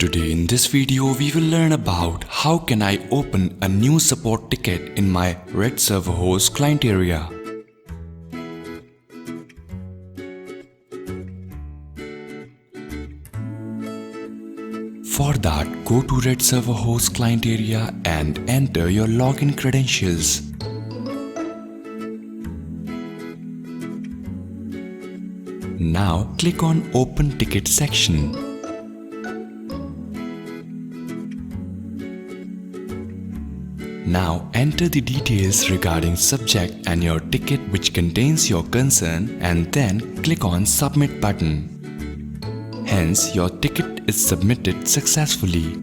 Today in this video we will learn about how can I open a new support ticket in my Red Server host client area. For that, go to Red Server host client area and enter your login credentials. Now click on Open Ticket section. Now enter the details regarding subject and your ticket which contains your concern and then click on Submit button. Hence your ticket is submitted successfully.